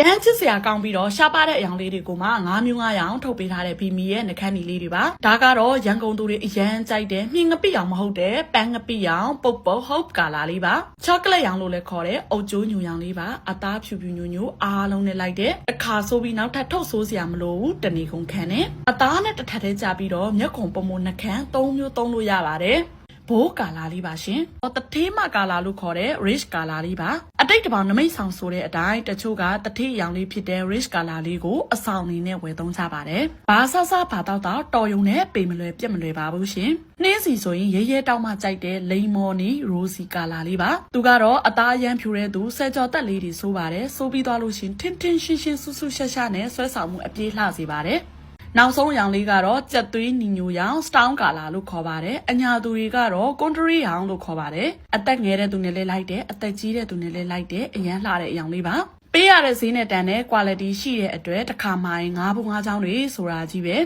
ရန်ချစ်စရာကောင်းပြီးတော့ရှားပါတဲ့အယောင်လေးတွေကိုမှ9မျိုး9ရောင်ထုတ်ပေးထားတဲ့ဘီမီရဲ့နှခမ်းနီလေးတွေပါဒါကတော့ရန်ကုန်သူတွေအရန်ကြိုက်တဲ့မြင်းငပိရောင်မဟုတ်တဲ့ပန်းငပိရောင်ပုတ်ပုတ်ဟုတ်ကာလာလေးပါချောကလက်ရောင်လို့လည်းခေါ်တဲ့အုတ်ကျိုးညူရောင်လေးပါအသားဖြူဖြူညူညူအားလုံးနဲ့လိုက်တဲ့အခါဆိုပြီးနောက်ထပ်ထုတ်ဆိုးစရာမလိုဘူးတဏီခုံခန့်နဲ့အသားနဲ့တစ်ထပ်ထဲကြပြီးတော့မျက်ခုံပုံပုံနှခမ်း3မျိုးသုံးလို့ရပါတယ်ဘိုးကာလာလေးပါရှင်။တထေးမကာလာလို့ခေါ်တဲ့ rich ကာလာလေးပါ။အတိတ်တပေါင်းနမိတ်ဆောင်ဆိုတဲ့အတိုင်းတချို့ကတထေးရောင်လေးဖြစ်တဲ့ rich ကာလာလေးကိုအဆောင်အနေနဲ့ဝယ်သုံးကြပါတယ်။ဘာဆဆဘာတော့တော်ယုံနဲ့ပေမလွယ်ပြက်မလွယ်ပါဘူးရှင်။နှင်းစီဆိုရင်ရဲရဲတောက်မှကြိုက်တဲ့လိန်မော်နီရိုစီကာလာလေးပါ။သူကတော့အသားရမ်းဖြူတဲ့သူဆယ်ကျော်တက်လေးတွေဆိုပါတယ်။ဆိုပြီးသွားလို့ရှင်ထင်းထင်းရှင်းရှင်းဆူဆူရှာရှာနဲ့ဆွဲဆောင်မှုအပြေးလှစေပါတယ်။နောက်ဆုံးရောင်လေးကတော့ကြက်သွေးနီညိုရောင်စတောင်းကာလာလို့ခေါ်ပါတယ်အညာသူတွေကတော့ကွန်ထရီရောင်လို့ခေါ်ပါတယ်အသက်ငယ်တဲ့သူနဲ့လည်းလိုက်တယ်အသက်ကြီးတဲ့သူနဲ့လည်းလိုက်တယ်အရန်လှတဲ့အရောင်လေးပါပေးရတဲ့ဈေးနဲ့တန်တဲ့ quality ရှိတဲ့အတွက်တစ်ခါမှ9ဘုံ9ချောင်းတွေဆိုတာကြီးပဲ